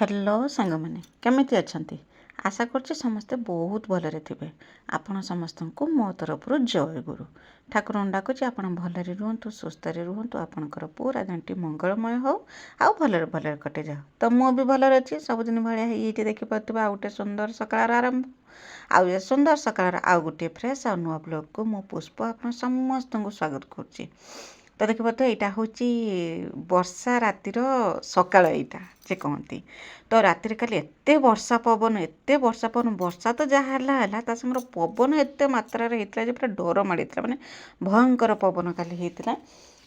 Hello सांग मैंने केमिति अछंती आशा करछि समस्ते बहुत भलरे थिबे। आपण समस्तंकु मो तरफरु जय गुरु ठाकुर डाकुछि आपण भलरे रुहंतु सुस्थरे रुहंतु आपणकर पूरा दिनटी मंगलमय हो आउ भलरे भलरे कटि जाओ। तो मु भी भलरे अछि सबदिन भलिया एइटी देखि पातबा आउ गोटे सुंदर सकाळर आरंभ आउ ए सुंदर सकाळर आउ गोटे फ्रेश आउ नुआ ब्लॉग को मो पुष्प आपण समस्तंकु स्वागत करछि। तो देखिए तो यहाँ हूँ वर्षा रातिर सकाळ यहाँ जे कहती तो रातिर काली एत वर्षा पवन वर्षा तो जहाँ है ता संगे पवन एत मात्रा होता है पूरा डर माड़ी माने भयंकर पवन काली होता।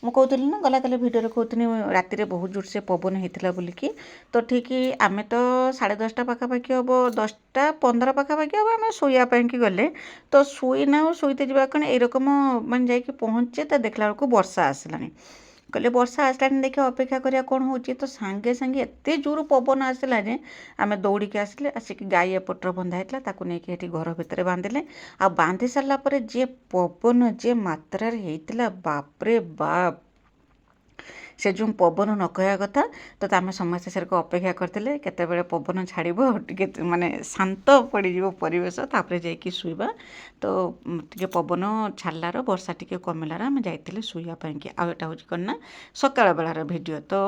मुझे ना गला काली भिडियो कहती राति बहुत जोर से पवन होता बोलिकी तो ठीक आम तो 10:30 पाखापाखि हम 10:15 पाखापाखि हम आम शोवाई गले तो शुईना शुईते जावा कण एरकम मान जा पहुँचे तो देखला बेलू वर्षा आसला कहले वर्षा आसला देखिए अपेक्षा करिया कौन हो तो सांगे सांगे एत जोर पवन आसला जे आम दौड़िकी आसिले आसिक गाई एपटर बंधा होता ताकू नहीं घर भितर बांधिले आ बांधि सारा पर जे पवन जे मात्रा होता बापरे बाप से जो पवन न कहया कथा तो आम समस्ते सेरक अपेक्षा करते केतबेले पवन छाड़ो टे माने शांत पड़ परिवेश तापर जाकि शुवा तो टे पवन छाड़ार वर्षा टे कमिलार आम जाइए शुवाई कि आटा हूँ कौन ना सकाळ बेलार भिडियो तो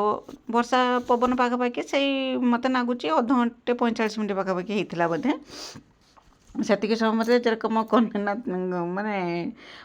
वर्षा पवन पाखापाखि से मत लगुच अध घंटे 45 मिनिट पाखापाखि होता बोधे सेतिक समय जेरकम कहना माने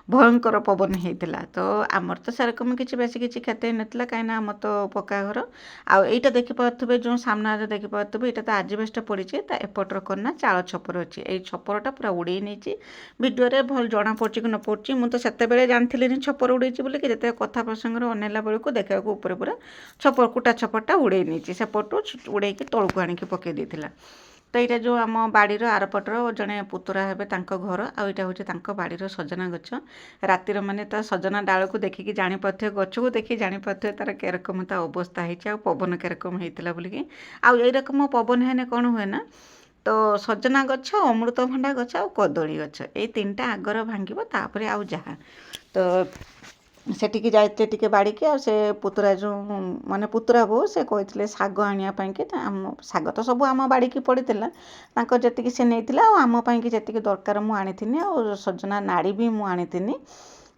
भयंकर पवन होता तो आमर तो सेरकम किसी बेस किसी क्षति नाला कहीं आम तो पक्का घर आईटा देखिपे जो सामने देखिपे यहाँ तो आजबेस्ट पड़ी एपटर कना चाल छपर अच्छी ये छपरटा पूरा उड़े नहीं भिडियो भल जना पड़ी कि न पड़ी मुझे से जानी छपर उड़े बोलिए जिते कथा प्रसंग अनेला बेलू देखा पूरा छपर कुटा छपरटा उड़े नहीं सेपटू उड़े तौक आणिकी पकई देता। तो यहाँ जो आम बाड़ीर आरपटर जड़े पुतुरा हे घर आईटा हूँ बाड़ीर सजना गछ रातिर माने तो सजना डाल को देखिकी जापे गछ को देखिए जापे तार केरकम अवस्था हो पवन केरकम होता बोलिकी आउ ये रकम पवन हेने कौन हुए ना तो सजना गछ अमृतभंडा गछ आ कदली गछ ये 3टा आगर भांगिब तापर आउ जहाँ तो सेठिकी जाइते टिके बाड़ी के से पुतुरा जो माने पुतुरा बो से कहते शाग आनिया कि शाग तो सब आम बाड़ी की पड़ता जी से नहीं आम पाई जी दरकार मुझे आनी आ सजना नाड़ी भी मुझे आनी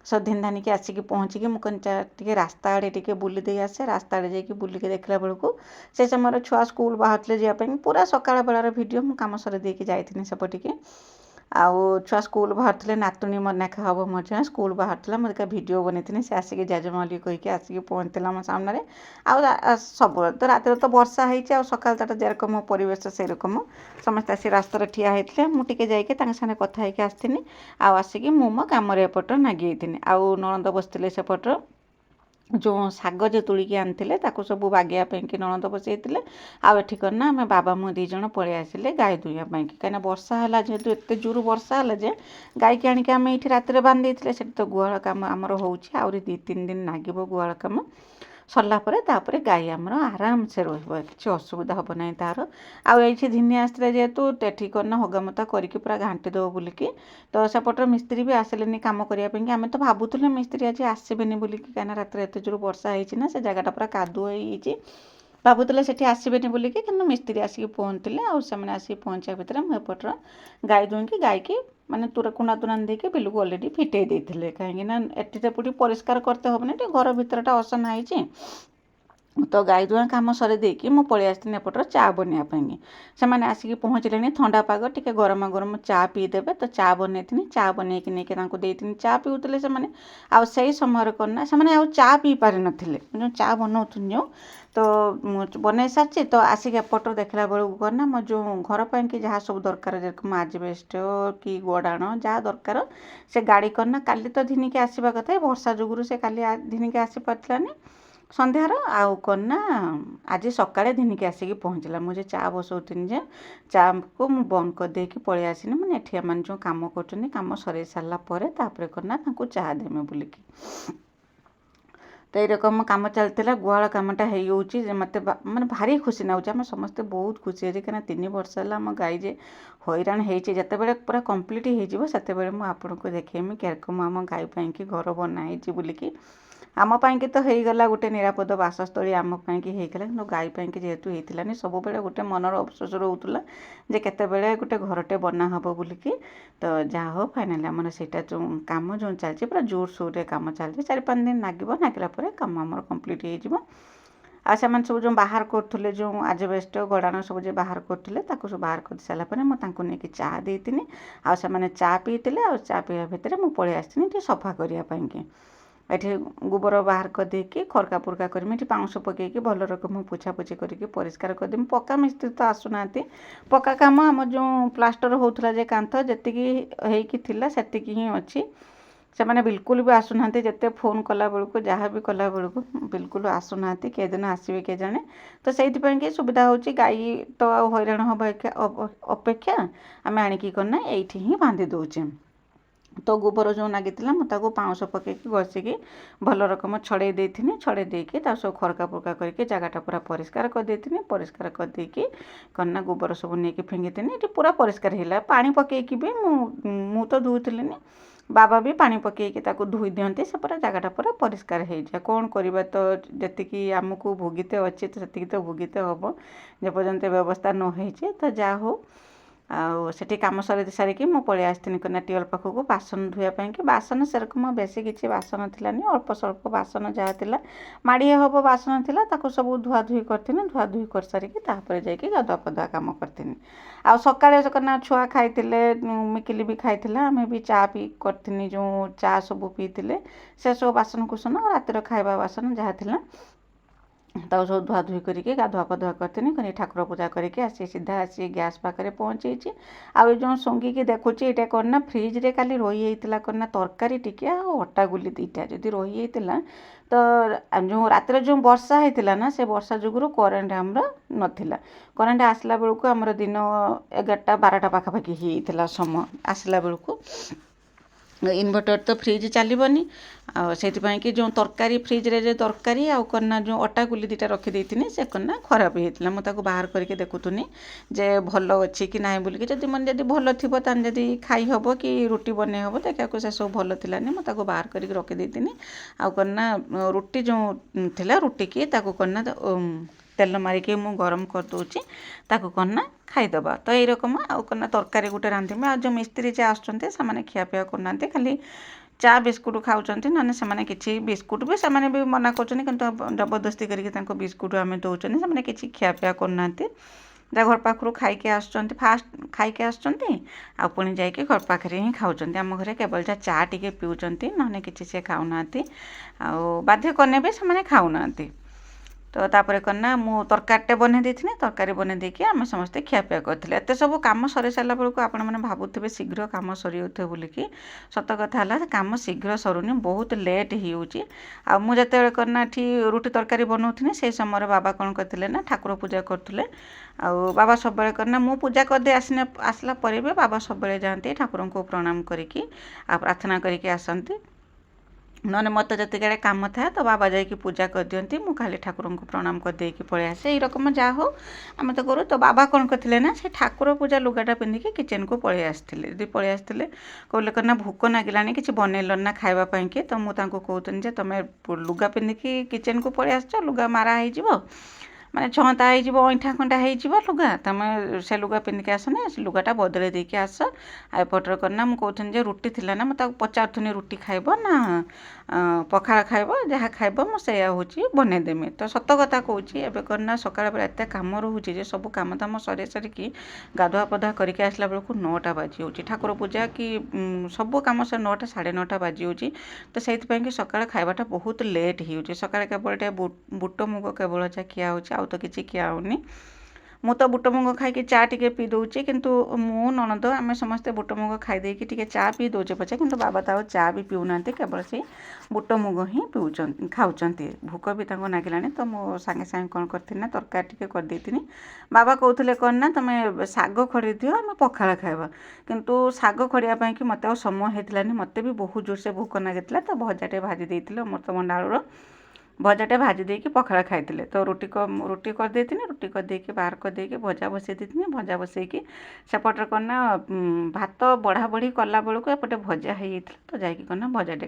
सब धिन की आसिक पहुँचिकी मुझे रास्ता आड़े टे बुली दे आसे रास्ता आड़े जाकि बुलिकी देखला बेलू से समय छुआ स्कूल बाहर जावाई पूरा सकाळ बेलार भिडियो मुझे कम सर देकी जाइए सेपटिके आउ छुआ स्कूल बाहर नातुणी मनाखा हम मजा स्कूल बाहर मुझे भिडियो बनई से आसिक जाजमाली कहीकि आसिक पहुँचला मो सामने आ सब तो रात तो वर्षा हो सका जेरकम परिवेश से रकम समस्त आसी रास्तार ठिया होते मुझे जाइए सागे कथा आसती आसिक मो कम एपट नागी आउ नणंद बसते सेपटर जो शाग जो तुलिकी आनी सब बागेवाई कि नणंद बसई आउ एठी करना आम बाबा मु 2 जण पलि आसिले गाई दुईवाई कहीं वर्षा है जेहेतु एत जोर वर्षा है जे गाई की आणिक आम ये रात बांधे से तो गुहाल कम आमर हो 2-3 दिन लगे गुहाल कम सरला तापर गाई आमर आराम से रही असुविधा हम ना तार आई धिनी आसते जेहेतु टेठी करना हगामता करके पूरा घाटी देव बोलिकी तो सेपटर मिस्त्री भी आसिले कम करने आम तो भावुले मिस्त्री आज आसबेनि बोलिकी कहीं रात एत जोर वर्षा होना से जगटा पूरा कादुଅ होती भावुले से आसबेनि बोलिकी कि मिस्त्री आसिक पहुँचले आसिक पहुँचा भितर मुझे गाई दुईकी गाई की माने तुरा कुना तुना देके बिलुक अलरेडी फिटे देते कहीं एटी सेपटी परिष्कार करते हेनी घर भितरटा असना है तो गाई दुआ कम सर देकी मु पलि आसती एपटर चा बनवाई से मैंने आसिक पहुँचले ठंडा पाग टे गरम गरम चा पीदेवे तो चा बनई चा बनईकी नहीं चा पीउते से मैंने आउ से समय करना से चा पी पारि नथिले जो चा बनाऊँ जो तो बनई सारी तो आसिक एपटर देखला बेलू करना मो जो घर पर कि जहाँ सब दरकार जेरकम आजबेस्ट कि गोड़ाण जहाँ दरकार से गाड़ी करना काली तो धिनिकी आसवा कथा वर्षा जुगुरु से काली धिनिकी आसी पारानी सन्ध्यार आउ करना आज सकाଳେ धिनिकी आसिक पहुँचला मुझे चा बसौनी जे चा को मु बंद कर देकी पलि आसनी मैंने एठिया मान जो कम कर कम सर सारापर तापर करना चा देमे बोलिकी तो ये रकम कम चलता गुहाल कमटा हो मत मैंने भारी खुशी नाऊँ आम समस्ते बहुत खुशी अच्छे कहीं 3 वर्ष है आम गाई जे हैरान होते बड़े पूरा कम्प्लीट हो मुझे आपको देखेमी केरकम आम गाई पाई घर बनाई बोलिकी आम पाई तो होगला गोटे निरापद बासस्थली आम पाई होगला कि गाई पाई जेहेतु होती सब गोटे मनर अफसोस रोला जे केतबेले गोटे घरटे बना हम बोलिकी। तो जहाँ हो फाइनाली आमर सेटा जो कम जो चलती पूरा जोरसोर कम चलती 4-5 दिन लगे नागिला कम आमर कम्प्लीट हो आ से सब जो बाहर करुले जो आजबेस्ट गड़ाण सब जो बाहर करुले सब बाहर कर सारापर मुझे चाह देती आने चा पीते आ चा पीवा भितर मुझे पलि आसी सफा करने ये गोबर बाहर करदेकी खरका पुरका करमी पाउंश पकईकी भल रकम पोछापोछि करके परिष्कार करदेमी। पक्का मिस्त्री तो आसुना पक्का कम आम जो प्लास्टर होता जे कांथ जी सेतिकी ही अच्छी से मैंने बिल्कुल भी आसुना जिते फोन कला बेलू जहाँ भी कला बेलू बिल्कुल आसुना के दिन आसवे के जाने। तो से सुविधा हो गाई तो हैरान हवा अपेक्षा आम आणिकी करना ये ही बांधि दौचे। तो गोबर जो लगी मुझे पाउंश पकईकी घषिकी भल रकम छड़े देती छड़े देकी सब खरका पुरका करके जगटा पूरा परिष्कार करदेती परिष्कार करदेकी करना गोबर सब नहीं फिंगी पूरा परिष्कार है पानी पकईकी भी मु तो धोली बाबा भी पानी पकईकी धोई दिखती से पूरा जगटा पूरा परिष्कार हो जाए। कौन करवा तो जी आमको भोगीते अच्छे तो से तो भोगीते हम जेपर्यंत व्यवस्था न हो तो जहाँ हो आठी कम सर सारिकी मुझे पलि आसती कना टिवल पाखक बासन धोयापाई कि बासन सेरकम बेसी किसी बासन थिलानी अल्प स्वल्प बासन जहाँ माड़ी हम बासन थिला ताको सब धुआ धुई करथिनी धुआ धुई कर सारिकी तापर जाइकी गाधुआ पधुआ काम करथिनी। आ सकाळे कना छुआ खाइतिले मिकिली भी खाइतिला आमे भी चा पी करथिनी जो चा सब पीतिले से सब बासन कुसन रातिर खाइबा बासन जहाँ थिला ताऊ सब धुआ धुई करके गाधुआ पधुआ करथिनी ठाकुर पूजा करके आसी सीधा आसी गैस पाखे पहुँची आउ जो संगिकी देखुची ये करना फ्रिज रे खाली रही होता करना तरकारी टिके अटा गुली दीटा जदि रही होता तो जो रातिर जो वर्षा होता ना से वर्षा जुगुरु करेन्ट आमर नाला करेन्ट आसला बेलू आमर दिन 11टा 12टा पाखापाखि होता समय आसला बेलू इन्वर्टर तो फ्रिज चलबनी से कि जो तरकारी फ्रिज रे तरकारी आउ करना जो अटा गुली दीटा रखी से करना खराब होता मुझे बाहर करके देखुनी जे भल अच्छी कि ना बोलिकी जब मन जब भल थी जदि खाई हम कि रुटी बन हम देखा से सब भल थिलानी मुझे बाहर करके रखी आउ करना रुटी जो थिला रुटी की करना तेल मारिकी मु गरम कर दूची ताको करना खाईदबा। तो यही रकम आउ करना तरकारी गोटे रांधमी आ जो मिस्त्री जे आसुचंते से खियापिया करना खाली चा बिस्कुट खाऊंट ना से किसी बिस्कुट भी से भी मना कर जबरदस्ती करके बिस्कुट आम दौरान से किसी खियापिया करना जहाँ घर पाखु खाइके आसुचंती फास्ट खाइके आसुचंती आ पुणी जाइए घर पाखे ही खाऊंट आम घर केवल जहाँ चा टे पिउचंती ना किसी से खाऊना बाध्य करने भी से खाऊना। तो तापर करना मु तरकारीटे बन देती तरकारी बन देकी आम समस्ते खियापिया करते एत सब कम सरी सारा बेलू आपण मैंने भावुवे शीघ्र कम सरी होते बोलिकी सत कथा है कम शीघ्र सरुनी बहुत लेट हो मुझे करना ये रुटी तरकारी बनाऊनी से समय बाबा कौन करते ना ठाकुर पूजा करुले बाबा सब करना मु पूजा करदे आसला पर भी बाबा सब जाती ठाकुर को प्रणाम करके प्रार्थना करके आसती नने मत जति गाड़े कम था तो बाबा जाकि पूजा कर दियंती मु खाली ठाकुर को प्रणाम कर देकी पलि आसे यही रकम जहाँ हो आम तो करूँ। तो बाबा कौन करते ना से ठाकुर पूजा लुगाटा पिंधिकी किचन को पलि आसते यदि पलि आसते कहले करना भोक नागिलानी किसी बनैल ना खावापाई कि तो मुझे कहते तुम लुगा पिंधिकी किचन को पलि आस लुगा मारा हो माने छंता हो अईठा खंडा हो लुगा तुम से लुगा पिंधिकी आसना से लुगाटा बदल देकी आस एपटर करना मुझे कहते रुटी थी ना मुझे पचारूनी रुटी खाइब ना पखाड़ खाइब जहाँ खाइब मुझे हूँ बनईदेमी। तो सत कथा कौची एवं करना सकाल बेला एत कम रोचे सब कम दाम सरी सारिकी गाधुआ पधुआ करके आसला बेलू 9टा बाजी हो ठाकुर पूजा कि सब कम से 9टा 9:30 बाजी हो तो से कि सकाल खाइबाटा बहुत लेट हो सकाल केवल बुट मुग केवल जहाँ खिया हो तो किसी खिया होनी मु तो बुट मुग खाई चा टे पी दूची किंतु मु ननद आम समस्ते बुट मुग खाई टे चा पी दौचे पचे कि बाबा तो चा भी पीऊना केवल से बुट मुग ही पीऊँ खाऊँच भोक भी नागिलानी। तो मो सांगे सांगे कौन करती ना तरकारी टे कर बाबा कहते कौन ना तुम शाग खड़ी दियो आम पखाड़ खाइबा किंतु शाग खड़ियापाई कि मत समय होता मत भी बहुत जोर से भोक नागिला तो भजाटे भाजी देते अमृतभंडा आलुर ଭଜାଟେ ଭାଜି ଦେଇକି ପଖାଳ ଖାଇଥିଲେ। ତ ରୁଟି କରିଦେଇଥିଲି, ରୁଟି କରିଦେଇକି ବାହାର କରିଦେଇକି ଭଜା ବସେଇ ଦେଇଥିଲି। ଭଜା ବସେଇକି ସେପଟରେ କ'ଣ ନା ଭାତ ବଢ଼ା ବଢ଼ି କଲା ବେଳକୁ ଏପଟେ ଭଜା ହେଇଯାଇଥିଲା। ତ ଯାଇକି କ'ଣ ନା ଭଜାଟେ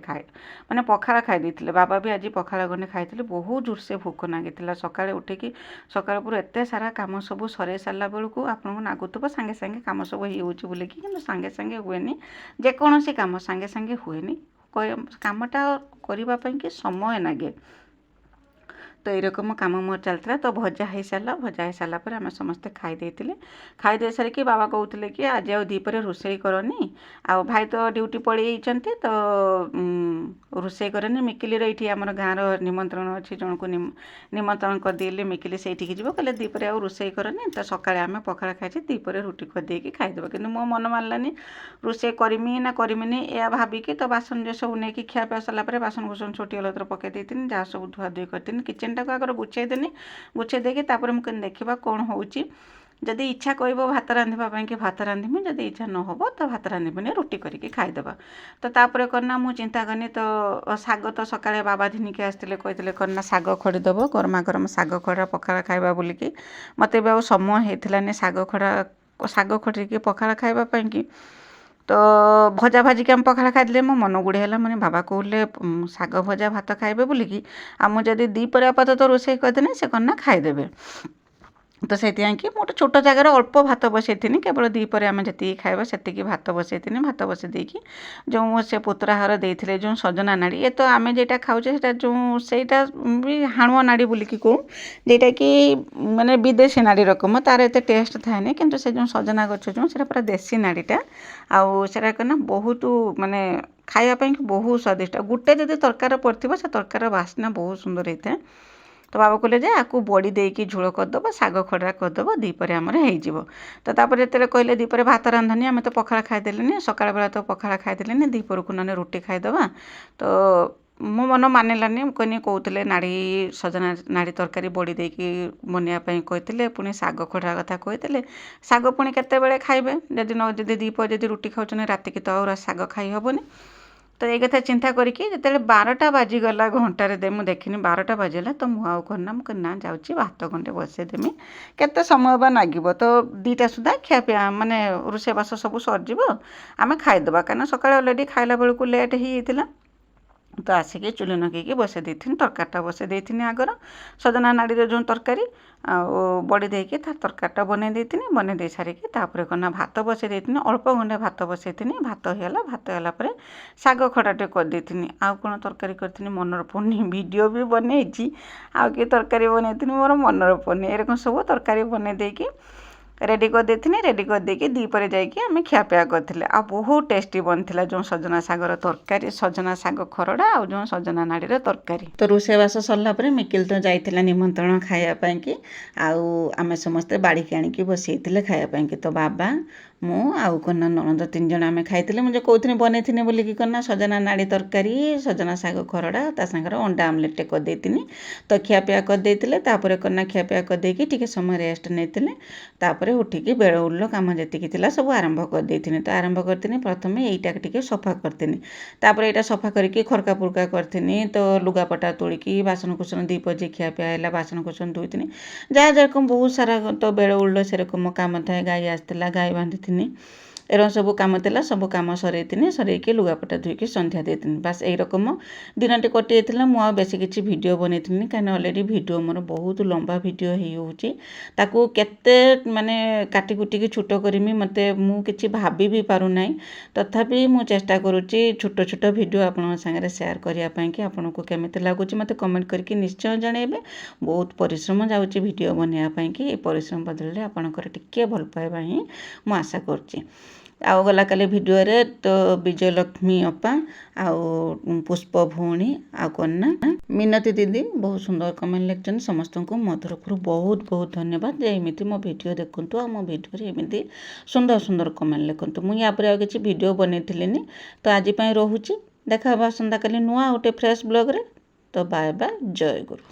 ମାନେ ପଖାଳ ଖାଇ ଦେଇଥିଲେ। ବାବା ବି ଆଜି ପଖାଳ ଗଣ୍ଡେ ଖାଇଥିଲେ। ବହୁତ ଜୋରସେ ଭୋକ ଲାଗିଥିଲା। ସକାଳେ ଉଠିକି ସକାଳ ପୁରା ଏତେ ସାରା କାମ ସବୁ ସରେଇ ସାରିଲା ବେଳକୁ ଆପଣଙ୍କୁ ଲାଗୁଥିବ ସାଙ୍ଗେ ସାଙ୍ଗେ କାମ ସବୁ ହେଇଯାଉଛି ବୋଲିକି, କିନ୍ତୁ ସାଙ୍ଗେ ସାଙ୍ଗେ ହୁଏନି। ଯେକୌଣସି କାମ ସାଙ୍ଗେ ସାଙ୍ଗେ ହୁଏନି। କାମଟା କରିବା ପାଇଁକି ସମୟ ଲାଗେ। ତ ଏଇରକମ କାମ ମୋର ଚାଲିଥିଲା। ତ ଭଜା ହେଇସାରିଲା ପରେ ଆମେ ସମସ୍ତେ ଖାଇ ଦେଇଥିଲେ। ଖାଇ ଦେଇ ସାରିକି ବାବା କହୁଥିଲେ କି ଆଜି ଆଉ ଦ୍ୱିପହରେ ରୋଷେଇ କରନି, ଆଉ ଭାଇ ତ ଡ୍ୟୁଟି ପଳେଇଛନ୍ତି, ତ ରୋଷେଇ କରନି। ମିକିଲିର ଏଇଠି ଆମର ଗାଁର ନିମନ୍ତ୍ରଣ ଅଛି, ଜଣକୁ ନିମନ୍ତ୍ରଣ କରିଦେଲେ ମିକିଲି ସେଇଠିକି ଯିବ। କହିଲେ ଦ୍ୱିପହରେ ଆଉ ରୋଷେଇ କରନି, ତ ସକାଳେ ଆମେ ପଖାଳ ଖାଇଛି, ଦ୍ୱିପହରେ ରୁଟି କରିଦେଇକି ଖାଇଦେବ। କିନ୍ତୁ ମୋ ମନ ମାନିଲାନି, ରୋଷେଇ କରିମି ନା କରିମିନି ଏହା ଭାବିକି ତ ବାସନ ଯେ ସବୁ ନେଇକି ଖିଆ ପିଆ ସରିଲା ପରେ ବାସନ କୁସନ ଛୋଟିଆ ଲତରେ ପକାଇ ଦେଇଥିଲି। ଯାହା ସବୁ ଧୁଆଧୁଇ କରିଥିଲି, କିଚେନଟାକୁ ଆଗରୁ ଗୁଛେଇଦେନି। ଗୁଛେଇ ଦେଇକି ତାପରେ ମୁଁ କହିଲି ଦେଖିବା କ'ଣ ହେଉଛି। ଯଦି ଇଚ୍ଛା କରିବ ଭାତ ରାନ୍ଧିବା ପାଇଁକି ଭାତ ରାନ୍ଧିମି, ଯଦି ଇଚ୍ଛା ନ ହେବ ତ ଭାତ ରାନ୍ଧିବିନି, ରୁଟି କରିକି ଖାଇଦେବା। ତ ତାପରେ କ'ଣ ନା ମୁଁ ଚିନ୍ତା କନି, ତ ଶାଗ ତ ସକାଳେ ବାବା ଧିନିକି ଆସିଥିଲେ, କହିଥିଲେ କ'ଣ ନା ଶାଗ ଖଡ଼ିଦେବ, ଗରମା ଗରମ ଶାଗ ଖଡ଼ା ପଖାଳ ଖାଇବା ବୋଲିକି। ମୋତେ ଏବେ ଆଉ ସମୟ ହେଇଥିଲାନି ଶାଗ ଖଡ଼ିକି ପଖାଳ ଖାଇବା ପାଇଁକି। ତ ଭଜା ଭାଜିକି ଆମେ ପଖାଳ ଖାଇଦେଲେ। ମୋ ମନ ଗୁଡ଼ି ହେଲା, ମାନେ ବାବା କହୁଥିଲେ ଶାଗ ଭଜା ଭାତ ଖାଇବେ ବୋଲିକି, ଆଉ ମୁଁ ଯଦି ଦ୍ୱିପହରେ ଆପାତତଃ ରୋଷେଇ କରିଦେନି ସେ କ'ଣ ନା ଖାଇଦେବେ। ତ ସେଥିପାଇଁକି ମୁଁ ଗୋଟେ ଛୋଟ ଜାଗାରେ ଅଳ୍ପ ଭାତ ବସେଇଥିଲି, କେବଳ ଦ୍ୱିପହରେ ଆମେ ଯେତିକି ଖାଇବା ସେତିକି ଭାତ ବସେଇଥିଲି। ଭାତ ବସେଇ ଦେଇକି ଯେଉଁ ସେ ପୁତୁରା ଘର ଦେଇଥିଲେ ଯେଉଁ ସଜନା ନାଡ଼ି, ଏ ତ ଆମେ ଯେଟା ଖାଉଛେ ସେଇଟା ବି ହାଣୁଆ ନାଡ଼ି ବୋଲିକି କହୁ, ଯେଉଁଟାକି ମାନେ ବିଦେଶୀ ନାଡ଼ି ରକମ, ତାର ଏତେ ଟେଷ୍ଟ ଥାଏନି। କିନ୍ତୁ ସେ ଯେଉଁ ସଜନା ଗଛ ସେଇଟା ପୁରା ଦେଶୀ ନାଡ଼ିଟା, ଆଉ ସେଇଟା କ'ଣ ନା ବହୁତ ମାନେ ଖାଇବା ପାଇଁକି ବହୁତ ସ୍ୱାଦିଷ୍ଟ। ଗୋଟେ ଯଦି ତରକାରୀ ପଡ଼ିଥିବ ସେ ତରକାରୀର ବାସ୍ନା ବହୁତ ସୁନ୍ଦର ହେଇଥାଏ। ତ ବାବା କହିଲେ ଯେ ଆକୁ ବଡ଼ି ଦେଇକି ଝୋଳ କରିଦେବ, ଶାଗ ଖଡ଼ା କରିଦେବ, ଦ୍ୱିପହରେ ଆମର ହେଇଯିବ। ତ ତାପରେ ଯେତେବେଳେ କହିଲେ ଦ୍ୱିପହରେ ଭାତ ରାନ୍ଧନି, ଆମେ ତ ପଖାଳ ଖାଇଦେଲେନି, ସକାଳ ବେଳା ତ ପଖାଳ ଖାଇଦେଲେନି, ଦ୍ୱିପହରକୁ ନହେଲେ ରୁଟି ଖାଇଦେବା। ତ ମୋ ମନ ମାନିଲାନି। ମୁଁ କହୁଥିଲେ ସଜନା ନାଡ଼ି ତରକାରୀ ବଡ଼ି ଦେଇକି ବନେଇବା ପାଇଁ କହିଥିଲେ, ପୁଣି ଶାଗ ଖଡ଼ା କଥା କହିଥିଲେ। ଶାଗ ପୁଣି କେତେବେଳେ ଖାଇବେ, ଯଦି ଦ୍ୱିପହରେ ଯଦି ରୁଟି ଖାଉଛନ୍ତି, ରାତିକି ତ ଆଉ ଶାଗ ଖାଇ ହେବନି। ତ ଏଇ କଥା ଚିନ୍ତା କରିକି ଯେତେବେଳେ 12ଟା ବାଜିଗଲା, ଘଣ୍ଟାରେ ମୁଁ ଦେଖିନି 12ଟା ବାଜିଗଲା, ତ ମୁଁ ଆଉ କ'ଣ ନା ମୁଁ କହିଲି ନା ଯାଉଛି ଭାତ ଗଣ୍ଡେ ବସେଇଦେମି, କେତେ ସମୟ ବା ଲାଗିବ। ତ 2ଟା ସୁଦ୍ଧା ଖିଆପିଆ ମାନେ ରୋଷେଇବାସ ସବୁ ସରିଯିବ, ଆମେ ଖାଇଦେବା। କାହିଁକିନା ସକାଳେ ଅଲରେଡ଼ି ଖାଇଲା ବେଳକୁ ଲେଟ୍ ହେଇଯାଇଥିଲା। ତ ଆସିକି ଚୁଲି ଲଗେଇକି ବସେଇ ଦେଇଥିଲି, ତରକାରୀଟା ବସେଇ ଦେଇଥିଲି ଆଗର, ସଜନା ନାଡ଼ିର ଯେଉଁ ତରକାରୀ ଆଉ ବଡ଼ି ଦେଇକି ତା ତରକାରୀଟା ବନେଇ ଦେଇଥିଲି। ବନେଇ ଦେଇ ସାରିକି ତାପରେ କ'ଣ ନା ଭାତ ବସେଇ ଦେଇଥିଲି, ଅଳ୍ପ ଗଣ୍ଡେ ଭାତ ବସେଇଥିଲି। ଭାତ ହେଇଗଲା, ଭାତ ହେଲା ପରେ ଶାଗ ଖଡ଼ାଟେ କରିଦେଇଥିଲି। ଆଉ କ'ଣ ତରକାରୀ କରିଥିଲି ମନର ପଡ଼ୁନି, ଭିଡ଼ିଓ ବି ବନେଇଛି, ଆଉ କି ତରକାରୀ ବନେଇଥିଲି ମୋର ମନର ପଡ଼ୁନି। ଏରକମ ସବୁ ତରକାରୀ ବନେଇ ଦେଇକି ରେଡ଼ି କରିଦେଇଥିଲି। ରେଡ଼ି କରିଦେଇକି ଦ୍ୱିପହରେ ଯାଇକି ଆମେ ଖିଆପିଆ କରିଥିଲେ। ଆଉ ବହୁତ ଟେଷ୍ଟି ବନିଥିଲା ଯେଉଁ ସଜନା ଶାଗର ତରକାରୀ, ସଜନା ଶାଗ ଖରଡ଼ା ଆଉ ଯେଉଁ ସଜନା ନାଡ଼ିର ତରକାରୀ। ତ ରୋଷେଇବାସ ସରିଲା ପରେ ମିକିଲ ତ ଯାଇଥିଲା ନିମନ୍ତ୍ରଣ ଖାଇବା ପାଇଁକି, ଆଉ ଆମେ ସମସ୍ତେ ବାଡ଼ିକି ଆଣିକି ବସେଇଥିଲେ ଖାଇବା ପାଇଁକି। ତ ବାବା, ମୁଁ ଆଉ କ'ଣ ନା ନଣନ୍ଦ 3 ଜଣ ଆମେ ଖାଇଥିଲେ। ମୁଁ ଯେଉଁ କହୁଥିଲି ବନେଇଥିଲି ବୋଲିକି କ'ଣ ନା ସଜନା ନାଡ଼ି ତରକାରୀ, ସଜନା ଶାଗ ଖରଡ଼ା, ତା ସାଙ୍ଗରେ ଅଣ୍ଡା ଆମଲେଟ୍ଟେ କରିଦେଇଥିଲି। ତ ଖିଆପିଆ କରିଦେଇଥିଲେ। ତାପରେ କ'ଣ ନା ଖିଆପିଆ କରିଦେଇକି ଟିକେ ସମୟ ରେଷ୍ଟ ନେଇଥିଲେ। ତାପରେ ଉଠିକି ବେଳଉଳିର କାମ ଯେତିକି ଥିଲା ସବୁ ଆରମ୍ଭ କରିଦେଇଥିଲି। ତ ଆରମ୍ଭ କରିଥିଲି, ପ୍ରଥମେ ଏଇଟାକୁ ଟିକେ ସଫା କରିଥିଲି। ତାପରେ ଏଇଟା ସଫା କରିକି ଖରକା ପୁରକା କରିଥିଲି। ତ ଲୁଗାପଟା ତୋଳିକି ବାସନ କୁସନ ଦ୍ୱିପହରେ ଯେ ଖିଆପିଆ ହେଲା ବାସନ କୁସନ ଧୋଇଥିଲି। ଯାହା ଯେରକମ ବହୁତ ସାରା ତ ବେଳଉଳିର ସେରକମ କାମ ଥାଏ। ଗାଈ ଆସିଥିଲା, ଗାଈ ବାନ୍ଧିଥିଲି, ଏରକମ ସବୁ କାମ ଥିଲା। ସବୁ କାମ ସରେଇଥିଲି, ସରେଇକି ଲୁଗାପଟା ଧୋଇକି ସନ୍ଧ୍ୟା ଦେଇଥିଲି। ବାସ୍ ଏଇରକମ ଦିନଟି କଟିଯାଇଥିଲା। ମୁଁ ଆଉ ବେଶୀ କିଛି ଭିଡ଼ିଓ ବନେଇଥିଲି, କାହିଁକିନା ଅଲରେଡ଼ି ଭିଡ଼ିଓ ମୋର ବହୁତ ଲମ୍ବା ଭିଡ଼ିଓ ହେଇଯାଉଛି। ତାକୁ କେତେ ମାନେ କାଟି କୁଟିକି ଛୋଟ କରିମି ମୁଁ କିଛି ଭାବି ବି ପାରୁନାହିଁ। ତଥାପି ମୁଁ ଚେଷ୍ଟା କରୁଛି ଛୋଟ ଛୋଟ ଭିଡ଼ିଓ ଆପଣଙ୍କ ସାଙ୍ଗରେ ସେୟାର କରିବା ପାଇଁକି। ଆପଣଙ୍କୁ କେମିତି ଲାଗୁଛି ମୋତେ କମେଣ୍ଟ କରିକି ନିଶ୍ଚୟ ଜଣାଇବେ। ବହୁତ ପରିଶ୍ରମ ଯାଉଛି ଭିଡ଼ିଓ ବନେଇବା ପାଇଁକି। ଏ ପରିଶ୍ରମ ବଦଳରେ ଆପଣଙ୍କର ଟିକେ ଭଲ ପାଇବା ହିଁ ମୁଁ ଆଶା କରୁଛି। ଆଉ ଗଲା କାଲି ଭିଡ଼ିଓରେ ତ ବିଜୟଲକ୍ଷ୍ମୀ ଅପା ଆଉ ପୁଷ୍ପ ଭଉଣୀ ଆଉ କ'ଣ ନା ମିନତି ଦିଦି ବହୁତ ସୁନ୍ଦର କମେଣ୍ଟ ଲେଖିଛନ୍ତି। ସମସ୍ତଙ୍କୁ ମୋ ତରଫରୁ ବହୁତ ବହୁତ ଧନ୍ୟବାଦ ଯେ ଏମିତି ମୋ ଭିଡ଼ିଓ ଦେଖନ୍ତୁ, ଆଉ ମୋ ଭିଡ଼ିଓରେ ଏମିତି ସୁନ୍ଦର ସୁନ୍ଦର କମେଣ୍ଟ ଲେଖନ୍ତୁ। ମୁଁ ୟା ପରେ ଆଉ କିଛି ଭିଡ଼ିଓ ବନେଇଥିଲିନି। ତ ଆଜି ପାଇଁ ରହୁଛି, ଦେଖା ହେବା ଆସନ୍ତାକାଲି ନୂଆ ଗୋଟେ ଫ୍ରେଶ୍ ବ୍ଲଗ୍ରେ। ତ ବାଏ ବାଏ, ଜୟ ଗୁରୁ।